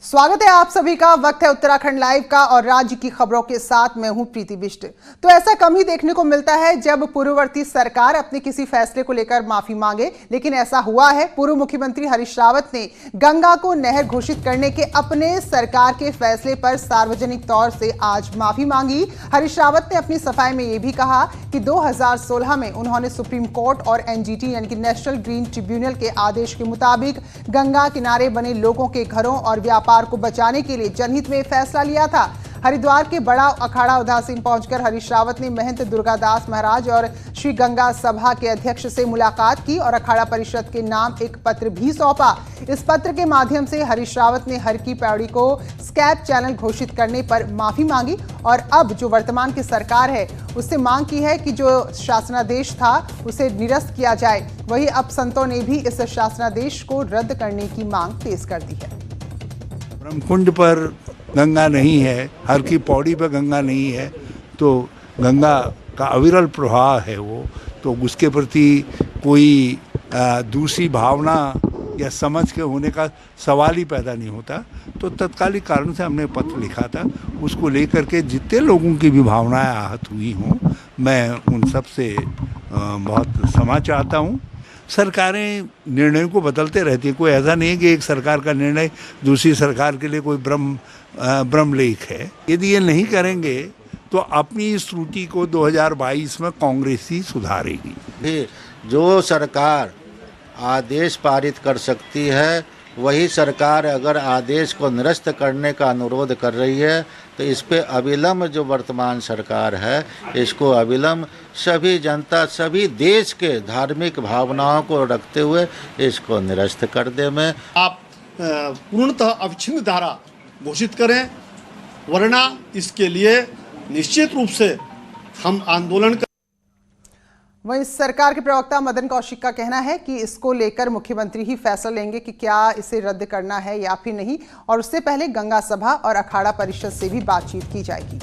स्वागत है आप सभी का। वक्त है उत्तराखंड लाइव का और राज्य की खबरों के साथ मैं हूं प्रीति बिष्ट। तो ऐसा कम ही देखने को मिलता है जब पूर्ववर्ती सरकार अपने किसी फैसले को लेकर माफी मांगे, लेकिन ऐसा हुआ है। पूर्व मुख्यमंत्री हरीश रावत ने गंगा को नहर घोषित करने के अपने सरकार के फैसले पर सार्वजनिक तौर से आज माफी मांगी। हरीश रावत ने अपनी सफाई में यह भी कहा कि 2016 में उन्होंने सुप्रीम कोर्ट और एनजीटी यानी कि नेशनल ग्रीन ट्रिब्यूनल के आदेश के मुताबिक गंगा किनारे बने लोगों के घरों और व्यापार को बचाने के लिए जनहित में फैसला लिया था। हरिद्वार के बड़ा अखाड़ा उदासीन पहुंचकर हरीश रावत ने महंत दुर्गादास महाराज और श्री गंगा सभा के अध्यक्ष से मुलाकात की और अखाड़ा परिषद के नाम एक पत्र भी सौंपा। इस पत्र के माध्यम से हरीश रावत ने हर की पैड़ी को स्कैप चैनल घोषित करने पर माफी मांगी और अब जो वर्तमान की सरकार है उससे मांग की है कि जो शासनादेश था उसे निरस्त किया जाए। वहीं अब संतों ने भी इस शासनादेश को रद्द करने की मांग तेज कर दी है। ब्रह्मकुंड पर गंगा नहीं है, हर की पौड़ी पर गंगा नहीं है, तो गंगा का अविरल प्रवाह है वो, तो उसके प्रति कोई दूसरी भावना या समझ के होने का सवाल ही पैदा नहीं होता। तो तत्कालिक कारण से हमने पत्र लिखा था, उसको लेकर के जितने लोगों की भी भावनाएं आहत हुई हों, मैं उन सब से बहुत क्षमा चाहता हूँ। सरकारें निर्णयों को बदलते रहती हैं, कोई ऐसा नहीं है कि एक सरकार का निर्णय दूसरी सरकार के लिए कोई ब्रह्मलेख है। यदि ये नहीं करेंगे तो अपनी इस त्रुटि को 2022 में कांग्रेस ही सुधारेगी। जो सरकार आदेश पारित कर सकती है वही सरकार अगर आदेश को निरस्त करने का अनुरोध कर रही है तो इस पे अविलंब जो वर्तमान सरकार है इसको अविलंब सभी जनता, सभी देश के धार्मिक भावनाओं को रखते हुए इसको निरस्त कर दे। में आप पूर्णतः अविच्छिन्न धारा घोषित करें, वरना इसके लिए निश्चित रूप से हम आंदोलन कर। वहीं सरकार के प्रवक्ता मदन कौशिक का कहना है कि इसको लेकर मुख्यमंत्री ही फैसला लेंगे कि क्या इसे रद्द करना है या फिर नहीं, और उससे पहले गंगा सभा और अखाड़ा परिषद से भी बातचीत की जाएगी।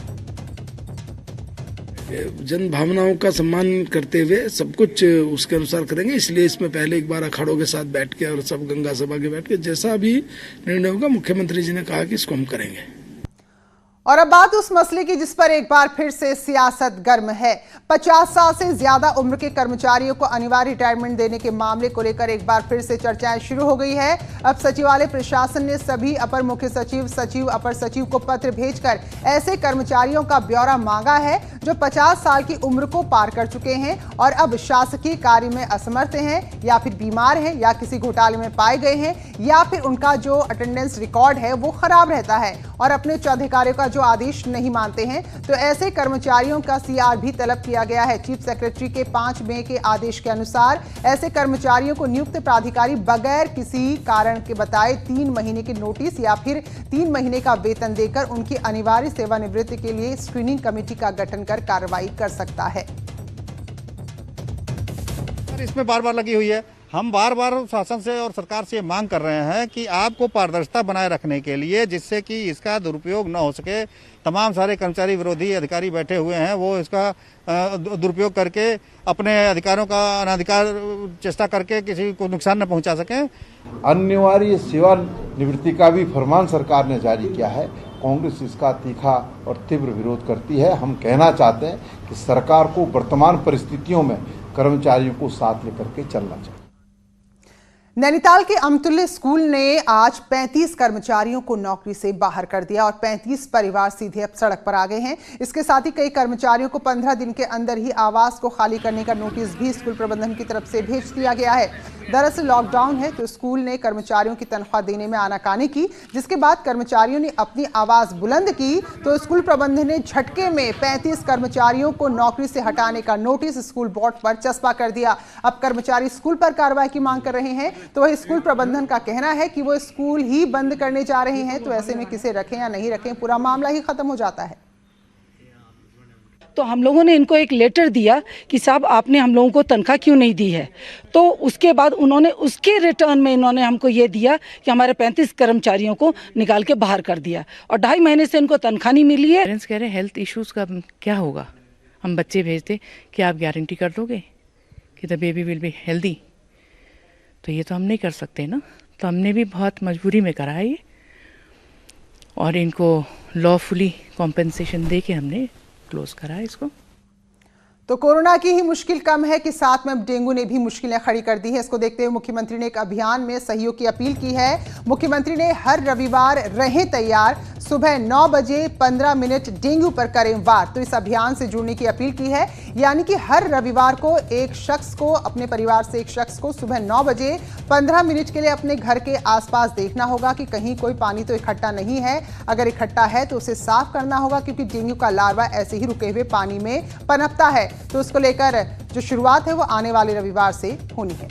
जन भावनाओं का सम्मान करते हुए सब कुछ उसके अनुसार करेंगे, इसलिए इसमें पहले एक बार अखाड़ों के साथ बैठ के और सब गंगा सभा के बैठ के जैसा भी निर्णय होगा मुख्यमंत्री जी ने कहा कि इसको हम करेंगे। और अब बात उस मसले की जिस पर एक बार फिर से सियासत गर्म है। 50 साल से ज्यादा उम्र के कर्मचारियों को अनिवार्य रिटायरमेंट देने के मामले को लेकर एक बार फिर से चर्चाएं शुरू हो गई है। अब सचिवालय प्रशासन ने सभी अपर मुख्य सचिव, सचिव, अपर सचिव को पत्र भेजकर ऐसे कर्मचारियों का ब्यौरा मांगा है जो 50 साल की उम्र को पार कर चुके हैं और अब शासकीय कार्य में असमर्थ हैं या फिर बीमार हैं या किसी घोटाले में पाए गए हैं या फिर उनका जो अटेंडेंस रिकॉर्ड है वो खराब रहता है और अपने उच्चाधिकारियों का जो आदेश नहीं मानते हैं। तो ऐसे कर्मचारियों का सीआर भी तलब किया गया है। चीफ सेक्रेटरी के 5 मई के आदेश के अनुसार ऐसे कर्मचारियों को नियुक्त प्राधिकारी बगैर किसी कारण के बताए 3 महीने के नोटिस या फिर 3 महीने का वेतन देकर उनकी अनिवार्य सेवानिवृत्ति के लिए स्क्रीनिंग कमेटी का गठन कर कार्रवाई कर सकता है। इसमें बार बार लगी हुई है। हम बार बार शासन से और सरकार से मांग कर रहे हैं कि आपको पारदर्शिता बनाए रखने के लिए, जिससे कि इसका दुरुपयोग न हो सके, तमाम सारे कर्मचारी विरोधी अधिकारी बैठे हुए हैं, वो इसका दुरुपयोग करके अपने अधिकारों का अनाधिकार चेष्टा करके किसी को नुकसान न पहुंचा सकें। अनिवार्य सेवानिवृत्ति का भी फरमान सरकार ने जारी किया है। कांग्रेस इसका तीखा और तीव्र विरोध करती है। हम कहना चाहते हैं कि सरकार को वर्तमान परिस्थितियों में कर्मचारियों को साथ लेकर के चलना चाहिए। नैनीताल के अमतुल्य स्कूल ने आज 35 कर्मचारियों को नौकरी से बाहर कर दिया और 35 परिवार सीधे अब सड़क पर आ गए हैं। इसके साथ ही कई कर्मचारियों को 15 दिन के अंदर ही आवास को खाली करने का नोटिस भी स्कूल प्रबंधन की तरफ से भेज दिया गया है। दरअसल लॉकडाउन है तो स्कूल ने कर्मचारियों की तनख्वाह देने में आनाकानी की, जिसके बाद कर्मचारियों ने अपनी आवाज बुलंद की तो स्कूल प्रबंधन ने झटके में 35 कर्मचारियों को नौकरी से हटाने का नोटिस स्कूल बोर्ड पर चस्पा कर दिया। अब कर्मचारी स्कूल पर कार्रवाई की मांग कर रहे हैं, तो वही स्कूल प्रबंधन का कहना है कि वो स्कूल ही बंद करने जा रहे हैं। तो ऐसे में किसे रखें या नहीं रखें, पूरा मामला ही खत्म हो जाता है। तो हम लोगों ने इनको एक लेटर दिया कि साहब आपने हम लोगों को तनख्वाह क्यों नहीं दी है। तो उसके बाद उन्होंने उसके रिटर्न में इन्होंने हमको ये दिया कि हमारे 35 कर्मचारियों को निकाल के बाहर कर दिया और 2.5 महीने से इनको तनख्वाह नहीं मिली है। पेरेंट्स कह रहे हैं हेल्थ इश्यूज़ का क्या होगा, हम बच्चे भेजते, क्या आप गारंटी कर दोगे कि the baby will be healthy? तो ये तो हम नहीं कर सकते ना, तो हमने भी बहुत मजबूरी में करा है ये। और इनको लॉफुली कॉम्पेंसेशन दे के हमने क्लोज करा है इसको। तो कोरोना की ही मुश्किल कम है कि साथ में अब डेंगू ने भी मुश्किलें खड़ी कर दी हैं। इसको देखते हुए मुख्यमंत्री ने एक अभियान में सहयोग की अपील की है। मुख्यमंत्री ने हर रविवार रहें तैयार, सुबह 9 बजे 15 मिनट डेंगू पर करें वार। तो इस अभियान से जुड़ने की अपील की है, यानी कि हर रविवार को एक शख्स को, अपने परिवार से एक शख्स को सुबह 9 बजे 15 मिनट के लिए अपने घर के आसपास देखना होगा कि कहीं कोई पानी तो इकट्ठा नहीं है। अगर इकट्ठा है तो उसे साफ करना होगा, क्योंकि डेंगू का लार्वा ऐसे ही रुके हुए पानी में पनपता है। तो उसको लेकर जो शुरुआत है वो आने वाले रविवार से होनी है।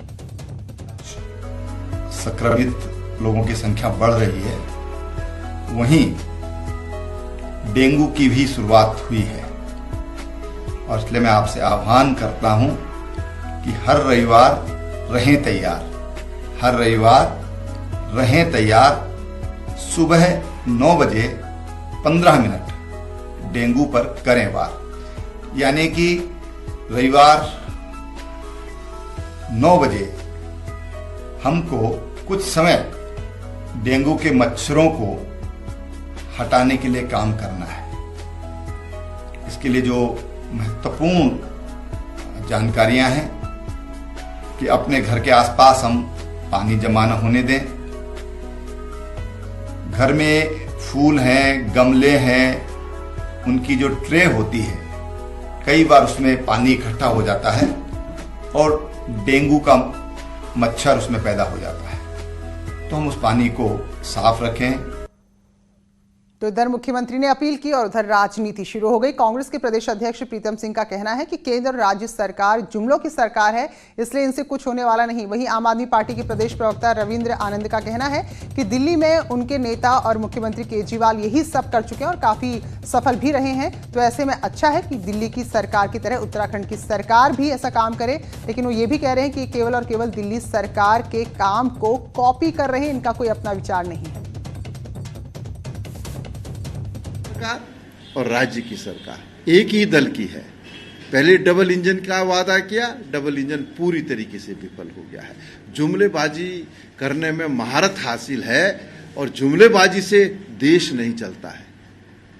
संक्रमित लोगों की संख्या बढ़ रही है, वहीं डेंगू की भी शुरुआत हुई है, और इसलिए मैं आपसे आह्वान करता हूं कि हर रविवार रहें तैयार, हर रविवार रहें तैयार, सुबह 9 बजे 15 मिनट डेंगू पर करें वार। यानी कि रविवार 9 बजे हमको कुछ समय डेंगू के मच्छरों को हटाने के लिए काम करना है। इसके लिए जो महत्वपूर्ण जानकारियां हैं कि अपने घर के आसपास हम पानी जमा न होने दें, घर में फूल हैं, गमले हैं, उनकी जो ट्रे होती है कई बार उसमें पानी इकट्ठा हो जाता है और डेंगू का मच्छर उसमें पैदा हो जाता है, तो हम उस पानी को साफ रखें। तो इधर मुख्यमंत्री ने अपील की और उधर राजनीति शुरू हो गई। कांग्रेस के प्रदेश अध्यक्ष प्रीतम सिंह का कहना है कि केंद्र और राज्य सरकार जुमलों की सरकार है, इसलिए इनसे कुछ होने वाला नहीं। वहीं आम आदमी पार्टी के प्रदेश प्रवक्ता रविंद्र आनंद का कहना है कि दिल्ली में उनके नेता और मुख्यमंत्री केजरीवाल यही सब कर चुके हैं और काफी सफल भी रहे हैं। तो ऐसे में अच्छा है कि दिल्ली की सरकार की तरह उत्तराखंड की सरकार भी ऐसा काम करे। लेकिन वो ये भी कह रहे हैं कि केवल और केवल दिल्ली सरकार के काम को कॉपी कर रहे हैं, इनका कोई अपना विचार नहीं है। और राज्य की सरकार एक ही दल की है। पहले डबल इंजन का वादा किया, डबल इंजन पूरी तरीके से विफल हो गया है। जुमलेबाजी करने में महारत हासिल है और जुमलेबाजी से देश नहीं चलता है।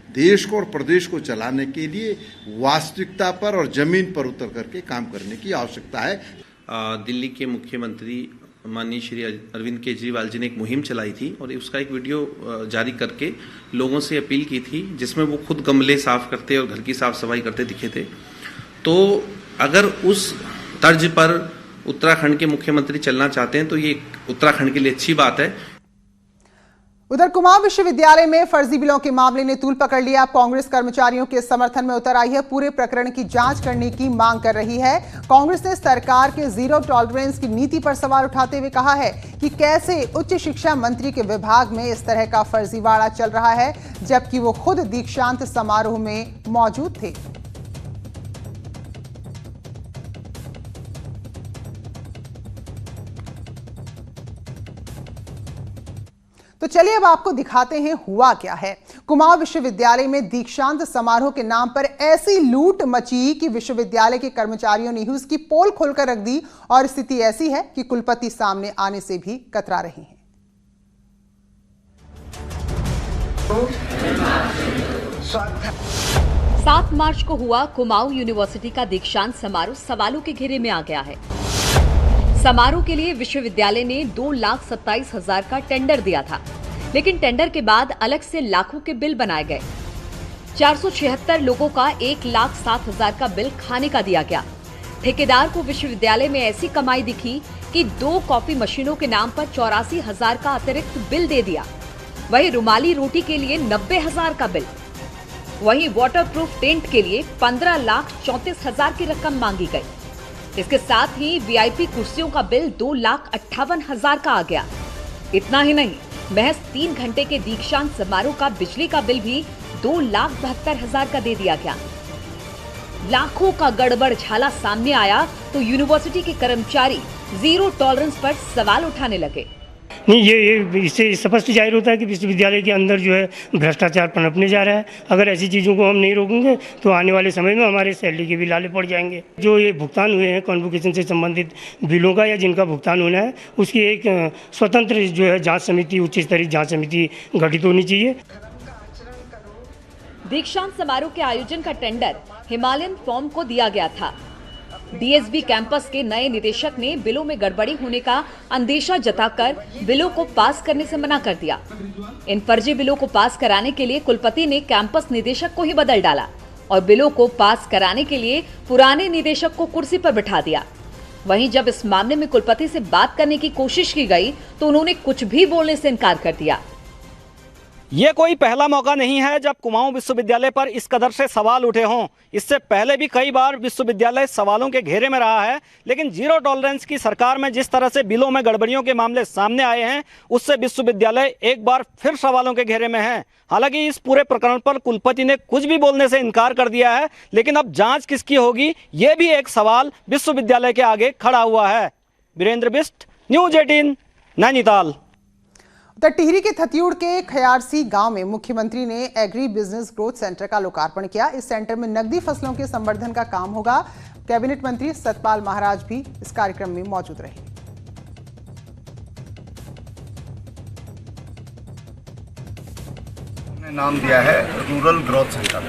देश को और प्रदेश को चलाने के लिए वास्तविकता पर और जमीन पर उतर करके काम करने की आवश्यकता है। दिल्ली के मुख्यमंत्री माननीय श्री अरविंद केजरीवाल जी ने एक मुहिम चलाई थी और उसका एक वीडियो जारी करके लोगों से अपील की थी, जिसमें वो खुद गमले साफ करते और घर की साफ सफाई करते दिखे थे। तो अगर उस तर्ज पर उत्तराखंड के मुख्यमंत्री चलना चाहते हैं तो ये उत्तराखंड के लिए अच्छी बात है। उधर कुमाऊं विश्वविद्यालय में फर्जी बिलों के मामले ने तूल पकड़ लिया। कांग्रेस कर्मचारियों के समर्थन में उतर आई है, पूरे प्रकरण की जांच करने की मांग कर रही है। कांग्रेस ने सरकार के जीरो टॉलरेंस की नीति पर सवाल उठाते हुए कहा है कि कैसे उच्च शिक्षा मंत्री के विभाग में इस तरह का फर्जीवाड़ा चल रहा है, जबकि वो खुद दीक्षांत समारोह में मौजूद थे। तो चलिए अब आपको दिखाते हैं हुआ क्या है। कुमाऊं विश्वविद्यालय में दीक्षांत समारोह के नाम पर ऐसी लूट मची कि विश्वविद्यालय के कर्मचारियों ने ही उसकी पोल खोलकर रख दी और स्थिति ऐसी है कि कुलपति सामने आने से भी कतरा रहे हैं। 7 मार्च को हुआ कुमाऊं यूनिवर्सिटी का दीक्षांत समारोह सवालों के घेरे में आ गया है। समारोह के लिए विश्वविद्यालय ने 2,27,000 का टेंडर दिया था, लेकिन टेंडर के बाद अलग से लाखों के बिल बनाए गए। 476 लोगों का 1,07,000 का बिल खाने का दिया गया। ठेकेदार को विश्वविद्यालय में ऐसी कमाई दिखी कि 2 कॉफी मशीनों के नाम पर 84,000 का अतिरिक्त बिल दे दिया। वहीं रुमाली रोटी के लिए 90,000 का बिल, वहीं वाटरप्रूफ टेंट के लिए 15,34,000 की रकम मांगी गई। इसके साथ ही वीआईपी कुर्सियों का बिल 2,58,000 का आ गया। इतना ही नहीं, महज 3 घंटे के दीक्षांत समारोह का बिजली का बिल भी 2,72,000 का दे दिया गया। लाखों का गड़बड़ झाला सामने आया तो यूनिवर्सिटी के कर्मचारी जीरो टॉलरेंस पर सवाल उठाने लगे। नहीं, ये इससे स्पष्ट जाहिर होता है कि विश्वविद्यालय के अंदर जो है भ्रष्टाचार पनपने जा रहा है। अगर ऐसी चीज़ों को हम नहीं रोकेंगे तो आने वाले समय में हमारे सैलरी के भी लाले पड़ जाएंगे। जो ये भुगतान हुए हैं कॉन्वोकेशन से संबंधित बिलों का या जिनका भुगतान होना है, उसकी एक स्वतंत्र जो है जांच समिति, उच्च स्तरीय जांच समिति गठित होनी चाहिए। दीक्षांत समारोह के आयोजन का टेंडर हिमालयन फॉर्म को दिया गया था। डीएसबी कैंपस के नए निदेशक ने बिलों में गड़बड़ी होने का अंदेशा जताकर बिलों को पास करने से मना कर दिया। इन फर्जी बिलों को पास कराने के लिए कुलपति ने कैंपस निदेशक को ही बदल डाला और बिलों को पास कराने के लिए पुराने निदेशक को कुर्सी पर बिठा दिया। वहीं जब इस मामले में कुलपति से बात करने की कोशिश की गई तो उन्होंने कुछ भी बोलने से इनकार कर दिया। ये कोई पहला मौका नहीं है जब कुमाऊं विश्वविद्यालय पर इस कदर से सवाल उठे हों। इससे पहले भी कई बार विश्वविद्यालय सवालों के घेरे में रहा है, लेकिन जीरो टॉलरेंस की सरकार में जिस तरह से बिलों में गड़बड़ियों के मामले सामने आए हैं, उससे विश्वविद्यालय एक बार फिर सवालों के घेरे में है। हालांकि इस पूरे प्रकरण पर कुलपति ने कुछ भी बोलने से इनकार कर दिया है, लेकिन अब जाँच किसकी होगी, ये भी एक सवाल विश्वविद्यालय के आगे खड़ा हुआ है। वीरेंद्र बिष्ट, न्यूज 18, नैनीताल। उधर टिहरी के थतियूड़ के खयारसी गांव में मुख्यमंत्री ने एग्री बिजनेस ग्रोथ सेंटर का लोकार्पण किया। इस सेंटर में नकदी फसलों के संवर्धन का काम होगा। कैबिनेट मंत्री सतपाल महाराज भी इस कार्यक्रम में मौजूद रहे। हमने नाम दिया है रूरल ग्रोथ सेंटर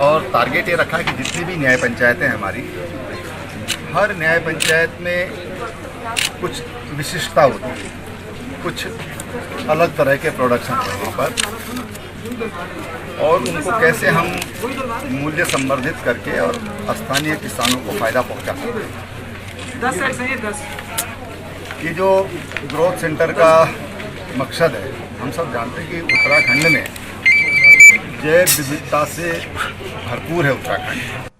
और टारगेट ये रखा है कि जितनी भी न्याय पंचायतें हैं हमारी, हर न्याय पंचायत में कुछ विशिष्टता होती है, कुछ अलग तरह के प्रोडक्शन हैं वहाँ पर, और उनको कैसे हम मूल्य संवर्धित करके और स्थानीय किसानों को फायदा पहुँचा सकते हैं। ये जो ग्रोथ सेंटर का मकसद है, हम सब जानते हैं कि उत्तराखंड में जैव विविधता से भरपूर है उत्तराखंड।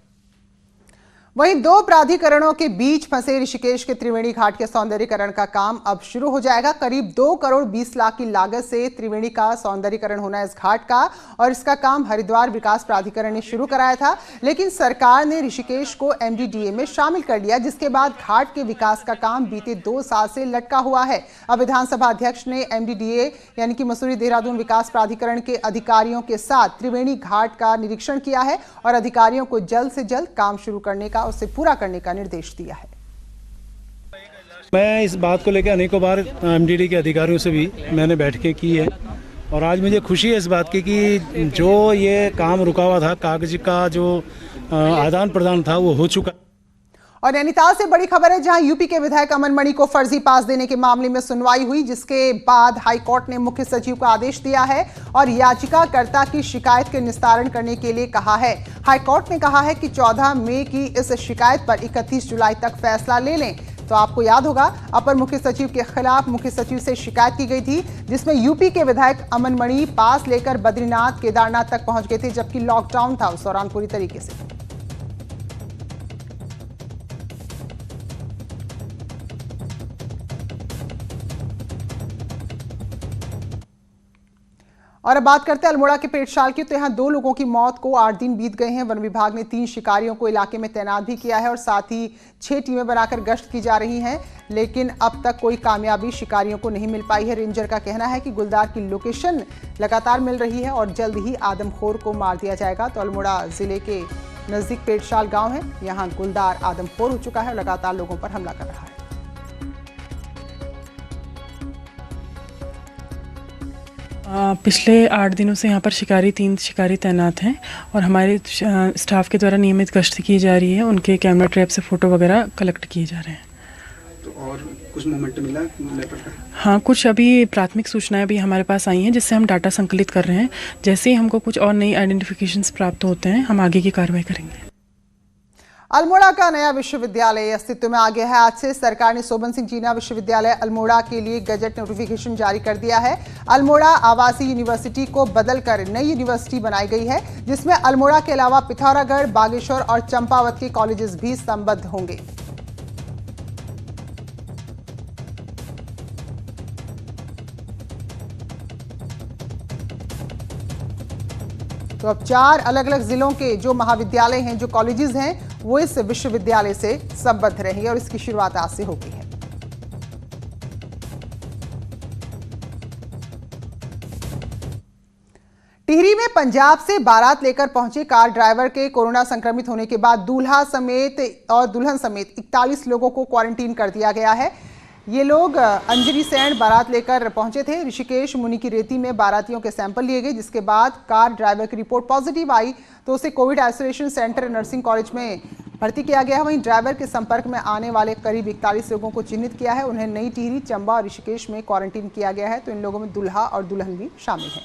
वहीं दो प्राधिकरणों के बीच फंसे ऋषिकेश के त्रिवेणी घाट के सौंदर्यीकरण का काम अब शुरू हो जाएगा। करीब 2 करोड़ 20 लाख की लागत से त्रिवेणी का सौंदर्यीकरण होना है इस घाट का, और इसका काम हरिद्वार विकास प्राधिकरण ने शुरू कराया था, लेकिन सरकार ने ऋषिकेश को MDDA में शामिल कर लिया, जिसके बाद घाट के विकास का काम बीते 2 साल से लटका हुआ है। अब विधानसभा अध्यक्ष ने MDDA यानी कि मसूरी देहरादून विकास प्राधिकरण के अधिकारियों के साथ त्रिवेणी घाट का निरीक्षण किया है और अधिकारियों को जल्द से जल्द काम शुरू करने का, उसे पूरा करने का निर्देश दिया है। मैं इस बात को लेकर अनेकों बार MDD के अधिकारियों से भी मैंने बैठकें की है, और आज मुझे खुशी है इस बात की कि जो ये काम रुका हुआ था, कागज का जो आदान प्रदान था, वो हो चुका। और नैनीताल से बड़ी खबर है, जहां यूपी के विधायक अमन मणि को फर्जी पास देने के मामले में सुनवाई हुई, जिसके बाद हाईकोर्ट ने मुख्य सचिव को आदेश दिया है और याचिकाकर्ता की शिकायत के निस्तारण करने के लिए कहा है। हाईकोर्ट ने कहा है कि 14 मई की इस शिकायत पर 31 जुलाई तक फैसला ले लें। तो आपको याद होगा, अपर मुख्य सचिव के खिलाफ मुख्य सचिव से शिकायत की गई थी, जिसमें यूपी के विधायक अमन मणि पास लेकर बद्रीनाथ केदारनाथ तक पहुंच गए थे, जबकि लॉकडाउन था उस दौरान पूरी तरीके से। और अब बात करते हैं अल्मोड़ा के पेटशाल की। तो यहाँ 2 लोगों की मौत को 8 दिन बीत गए हैं। वन विभाग ने 3 शिकारियों को इलाके में तैनात भी किया है और साथ ही 6 टीमें बनाकर गश्त की जा रही हैं, लेकिन अब तक कोई कामयाबी शिकारियों को नहीं मिल पाई है। रेंजर का कहना है कि गुलदार की लोकेशन लगातार मिल रही है और जल्द ही आदमखोर को मार दिया जाएगा। तो अल्मोड़ा जिले के नजदीक पेटशाल गाँव है, यहाँ गुलदार आदमखोर हो चुका है और लगातार लोगों पर हमला कर रहा है। पिछले 8 दिनों से यहाँ पर 3 शिकारी तैनात हैं और हमारे स्टाफ के द्वारा नियमित गश्त की जा रही है। उनके कैमरा ट्रैप से फ़ोटो वगैरह कलेक्ट किए जा रहे हैं। तो और कुछ मोमेंट मिला? हाँ, कुछ अभी प्राथमिक सूचनाएं अभी हमारे पास आई हैं, जिससे हम डाटा संकलित कर रहे हैं। जैसे ही हमको कुछ और नई आइडेंटिफिकेशंस प्राप्त होते हैं, हम आगे की कार्रवाई करेंगे। अल्मोड़ा का नया विश्वविद्यालय अस्तित्व में आ गया है। आज से सरकार ने शोभन सिंह जीना विश्वविद्यालय अल्मोड़ा के लिए गजट नोटिफिकेशन जारी कर दिया है। अल्मोड़ा आवासीय यूनिवर्सिटी को बदलकर नई यूनिवर्सिटी बनाई गई है, जिसमें अल्मोड़ा के अलावा पिथौरागढ़, बागेश्वर और चंपावत के कॉलेजेस भी संबद्ध होंगे। तो अब 4 अलग अलग जिलों के जो महाविद्यालय हैं, जो कॉलेजेस हैं, वो इस विश्वविद्यालय से संबद्ध रहेंगे और इसकी शुरुआत आज से होगी है। टिहरी में पंजाब से बारात लेकर पहुंचे कार ड्राइवर के कोरोना संक्रमित होने के बाद दूल्हा समेत और दुल्हन समेत 41 लोगों को क्वारंटीन कर दिया गया है। ये लोग अंजलि सैंड बारात लेकर पहुंचे थे। ऋषिकेश मुनि की रेती में बारातियों के सैंपल लिए गए, जिसके बाद कार ड्राइवर की रिपोर्ट पॉजिटिव आई तो उसे Covid isolation centre nursing college में भर्ती किया गया है। वहीं ड्राइवर के संपर्क में आने वाले करीब 41 लोगों को चिन्हित किया है। उन्हें नई टिहरी, चंबा और ऋषिकेश में क्वारंटीन किया गया है। तो इन लोगों में दूल्हा और दुल्हन भी शामिल है।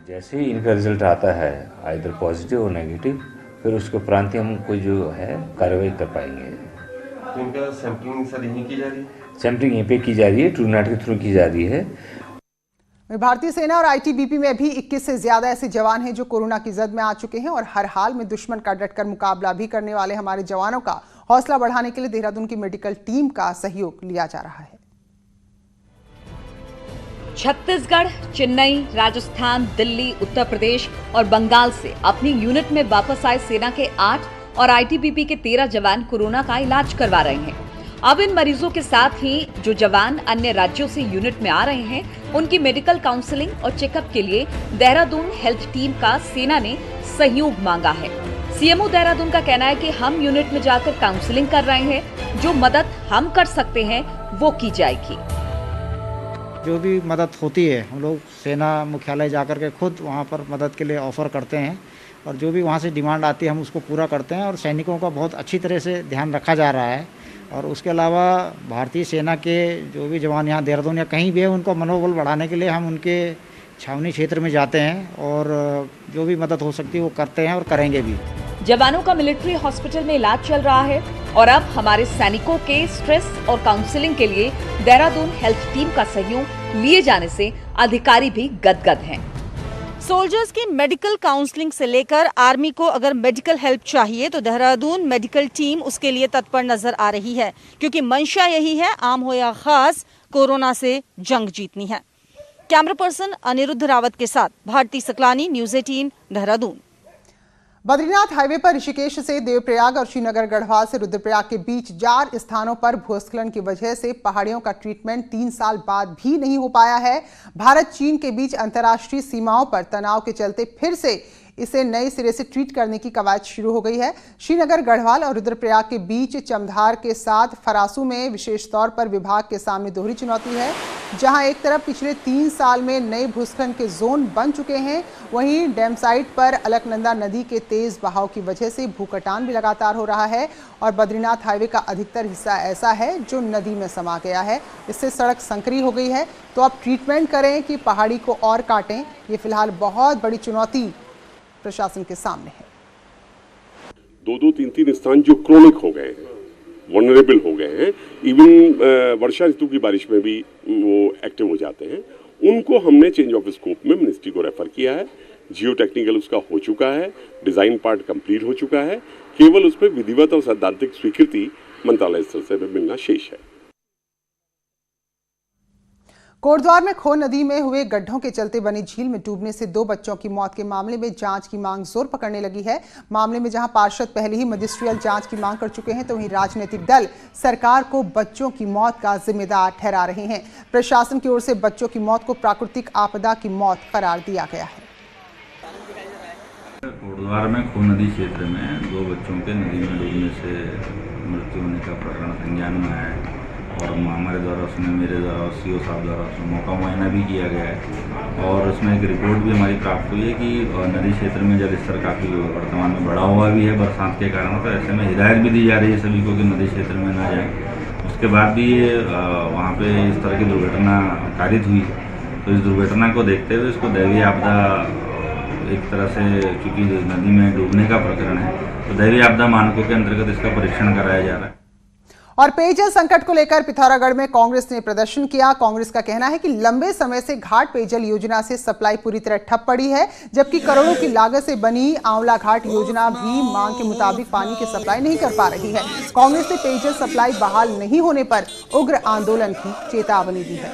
जैसे ही इनका रिजल्ट आता है आइदर पॉजिटिव और नेगेटिव, फिर उसके उपरांत हम कोई जो है कार्रवाई कर पाएंगे। तो इनका सैंपलिंग सर यहीं की जा रही है? सैंपलिंग यहीं पे की जा रही है, ट्रूनेट के थ्रू की जा रही है। भारतीय सेना और आईटीबीपी में भी 21 से ज्यादा ऐसे जवान हैं जो कोरोना की जद में आ चुके हैं और हर हाल में दुश्मन का डटकर मुकाबला भी करने वाले हमारे जवानों का हौसला बढ़ाने के लिए देहरादून की मेडिकल टीम का सहयोग लिया जा रहा है। छत्तीसगढ़, चेन्नई, राजस्थान, दिल्ली, उत्तर प्रदेश और बंगाल से अपनी यूनिट में वापस आए सेना के 8 और आईटीबीपी के 13 जवान कोरोना का इलाज करवा रहे हैं। अब इन मरीजों के साथ ही जो जवान अन्य राज्यों से यूनिट में आ रहे हैं, उनकी मेडिकल काउंसलिंग और चेकअप के लिए देहरादून हेल्थ टीम का सेना ने सहयोग मांगा है। सीएमओ देहरादून का कहना है कि हम यूनिट में जाकर काउंसलिंग कर रहे हैं, जो मदद हम कर सकते हैं वो की जाएगी। जो भी मदद होती है हम लोग सेना मुख्यालय जाकर के खुद वहाँ पर मदद के लिए ऑफर करते हैं और जो भी वहाँ से डिमांड आती है हम उसको पूरा करते हैं और सैनिकों का बहुत अच्छी तरह से ध्यान रखा जा रहा है। और उसके अलावा भारतीय सेना के जो भी जवान यहाँ देहरादून या कहीं भी है, उनको मनोबल बढ़ाने के लिए हम उनके छावनी क्षेत्र में जाते हैं और जो भी मदद हो सकती है वो करते हैं और करेंगे भी। जवानों का मिलिट्री हॉस्पिटल में इलाज चल रहा है और अब हमारे सैनिकों के स्ट्रेस और काउंसलिंग के लिए देहरादून हेल्थ टीम का सहयोग लिए जाने से अधिकारी भी गदगद हैं। सोल्जर्स की मेडिकल काउंसलिंग से लेकर आर्मी को अगर मेडिकल हेल्प चाहिए तो देहरादून मेडिकल टीम उसके लिए तत्पर नजर आ रही है, क्योंकि मंशा यही है, आम हो या खास, कोरोना से जंग जीतनी है। कैमरा पर्सन अनिरुद्ध रावत के साथ भारती सकलानी, न्यूज़ 18, देहरादून। बद्रीनाथ हाईवे पर ऋषिकेश से देवप्रयाग और श्रीनगर गढ़वाल से रुद्रप्रयाग के बीच 4 स्थानों पर भूस्खलन की वजह से पहाड़ियों का ट्रीटमेंट 3 साल बाद भी नहीं हो पाया है। भारत चीन के बीच अंतर्राष्ट्रीय सीमाओं पर तनाव के चलते फिर से इसे नए सिरे से ट्रीट करने की कवायद शुरू हो गई है। श्रीनगर गढ़वाल और रुद्रप्रयाग के बीच चमधार के साथ फरासू में विशेष तौर पर विभाग के सामने दोहरी चुनौती है। जहां एक तरफ पिछले 3 साल में नए भूस्खलन के जोन बन चुके हैं, वहीं डैम साइट पर अलकनंदा नदी के तेज बहाव की वजह से भूकटान भी लगातार हो रहा है और बद्रीनाथ हाईवे का अधिकतर हिस्सा ऐसा है जो नदी में समा गया है। इससे सड़क संकरी हो गई है। तो अब ट्रीटमेंट करें कि पहाड़ी को और काटें, ये फिलहाल बहुत बड़ी चुनौती प्रशासन के सामने है। 2-2, 3-3 स्थान जो क्रोनिक हो गए हैं, वनरेबल हो गए हैं, इवन वर्षा ऋतु की बारिश में भी वो एक्टिव हो जाते हैं, उनको हमने चेंज ऑफ स्कोप में मिनिस्ट्री को रेफर किया है। जियो टेक्निकल उसका हो चुका है, डिजाइन पार्ट कंप्लीट हो चुका है, केवल उस पर विधिवत और सैद्धांतिक स्वीकृति मंत्रालय स्तर से मिलना शेष है। कोटद्वार में खो नदी में हुए गड्ढों के चलते बनी झील में डूबने से 2 बच्चों की मौत के मामले में जांच की मांग जोर पकड़ने लगी है। मामले में जहां पार्षद पहले ही मजिस्ट्रियल जांच की मांग कर चुके हैं, तो वहीं राजनीतिक दल सरकार को बच्चों की मौत का जिम्मेदार ठहरा रहे हैं। प्रशासन की ओर से बच्चों की मौत को प्राकृतिक आपदा की मौत करार दिया गया है। कोटद्वार में खो नदी क्षेत्र में 2 बच्चों के नदी में डूबने से मृत्यु होने का प्रकरण संज्ञान में आया है और हमारे द्वारा उसमें, मेरे द्वारा और सीओ साहब द्वारा उसमें मौका मुआयना भी किया गया है और उसमें एक रिपोर्ट भी हमारी प्राप्त हुई है कि नदी क्षेत्र में जल स्तर काफ़ी वर्तमान में बढ़ा हुआ भी है बरसात के कारण। तो ऐसे में हिदायत भी दी जा रही है सभी को कि नदी क्षेत्र में ना जाएं। उसके बाद भी ये वहाँ पे इस तरह की दुर्घटना कारित हुई, तो इस दुर्घटना को देखते हुए इसको दैवीय आपदा एक तरह से, क्योंकि नदी में डूबने का प्रकरण है, तो दैवीय आपदा मानकों के अंतर्गत इसका परीक्षण कराया जा रहा है। और पेयजल संकट को लेकर पिथौरागढ़ में कांग्रेस ने प्रदर्शन किया। कांग्रेस का कहना है कि लंबे समय से घाट पेयजल योजना से सप्लाई पूरी तरह ठप पड़ी है, जबकि करोड़ों की लागत से बनी आंवला घाट योजना भी मांग के मुताबिक पानी की सप्लाई नहीं कर पा रही है। कांग्रेस ने पेयजल सप्लाई बहाल नहीं होने पर उग्र आंदोलन की चेतावनी दी है।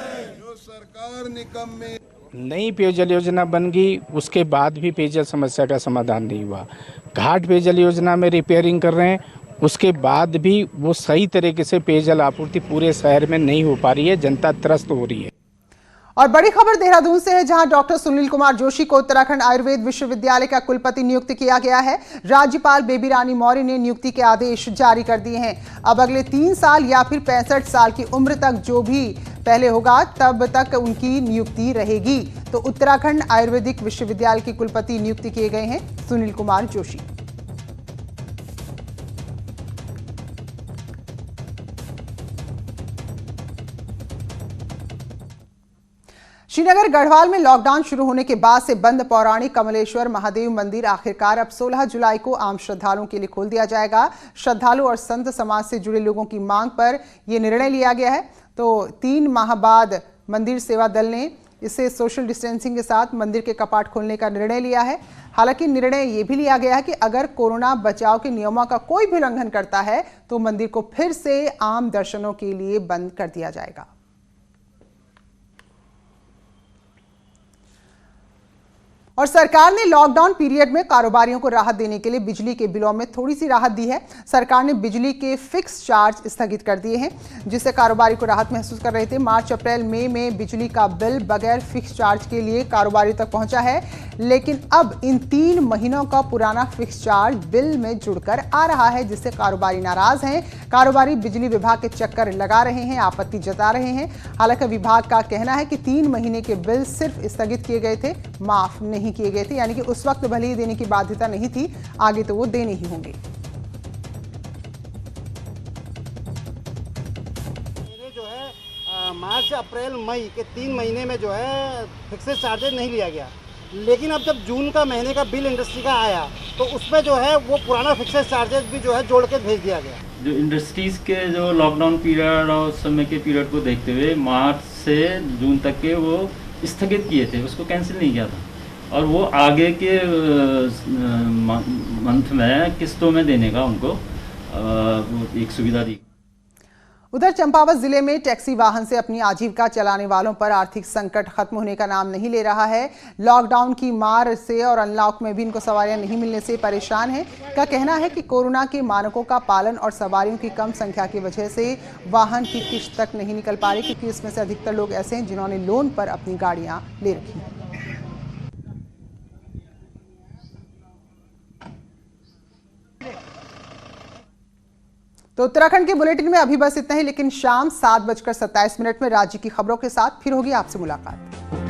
नई पेयजल योजना बन गई, उसके बाद भी पेयजल समस्या का समाधान नहीं हुआ। घाट पेयजल योजना में रिपेयरिंग कर रहे हैं, उसके बाद भी वो सही तरीके से पेयजल आपूर्ति पूरे शहर में नहीं हो पा रही है, जनता त्रस्त हो रही है। और बड़ी खबर देहरादून से है, जहां डॉक्टर सुनील कुमार जोशी को उत्तराखंड आयुर्वेद विश्वविद्यालय का कुलपति नियुक्त किया गया है। राज्यपाल बेबी रानी मौर्य ने नियुक्ति के आदेश जारी कर दिए हैं। अब अगले 3 साल या फिर 65 साल की उम्र तक जो भी पहले होगा तब तक उनकी नियुक्ति रहेगी। तो उत्तराखंड आयुर्वेदिक विश्वविद्यालय के कुलपति नियुक्त किए गए हैं सुनील कुमार जोशी। श्रीनगर गढ़वाल में लॉकडाउन शुरू होने के बाद से बंद पौराणिक कमलेश्वर महादेव मंदिर आखिरकार अब 16 जुलाई को आम श्रद्धालुओं के लिए खोल दिया जाएगा। श्रद्धालु और संत समाज से जुड़े लोगों की मांग पर यह निर्णय लिया गया है। तो 3 माह बाद मंदिर सेवा दल ने इसे सोशल डिस्टेंसिंग के साथ मंदिर के कपाट खोलने का निर्णय लिया है। हालांकि निर्णय ये भी लिया गया है कि अगर कोरोना बचाव के नियमों का कोई भी उल्लंघन करता है तो मंदिर को फिर से आम दर्शनों के लिए बंद कर दिया जाएगा। और सरकार ने लॉकडाउन पीरियड में कारोबारियों को राहत देने के लिए बिजली के बिलों में थोड़ी सी राहत दी है। सरकार ने बिजली के फिक्स चार्ज स्थगित कर दिए हैं, जिससे कारोबारी को राहत महसूस कर रहे थे। मार्च अप्रैल मई में बिजली का बिल बगैर फिक्स चार्ज के लिए कारोबारियों तक पहुंचा है, लेकिन अब इन 3 महीनों का पुराना फिक्स चार्ज बिल में जुड़कर आ रहा है, जिससे कारोबारी नाराज हैं। कारोबारी बिजली विभाग के चक्कर लगा रहे हैं, आपत्ति जता रहे हैं। हालांकि विभाग का कहना है कि 3 महीने के बिल सिर्फ स्थगित किए गए थे, माफ नहीं किए गए थे, यानी कि उस वक्त भले ही देने की बाध्यता नहीं थी, आगे तो वो देने ही होंगे। जो है मार्च अप्रैल मई के 3 महीने में जो है फिक्सेड चार्जेस नहीं लिया गया, लेकिन अब जब जून का महीने का बिल इंडस्ट्री का आया तो उसमें जो है वो पुराना फिक्सेड चार्जेस भी जो है जोड़ के भेज दिया गया। जो इंडस्ट्रीज के जो लॉकडाउन पीरियड और उस समय के पीरियड को देखते हुए मार्च से जून तक के वो स्थगित किए थे, उसको कैंसिल नहीं किया था और वो आगे के मंथ में किस्तों में देने का उनको एक सुविधा दी। उधर चंपावत जिले में टैक्सी वाहन से अपनी आजीविका चलाने वालों पर आर्थिक संकट खत्म होने का नाम नहीं ले रहा है। लॉकडाउन की मार से और अनलॉक में भी इनको सवारियां नहीं मिलने से परेशान है। का कहना है कि कोरोना के मानकों का पालन और सवारियों की कम संख्या की वजह से वाहन की किश्त तक नहीं निकल पा रही, क्योंकि इसमें से अधिकतर लोग ऐसे हैं जिन्होंने लोन पर अपनी गाड़ियां ले रखी हैं। तो उत्तराखंड के बुलेटिन में अभी बस इतना ही, लेकिन शाम 7:27 में राज्य की खबरों के साथ फिर होगी आपसे मुलाकात।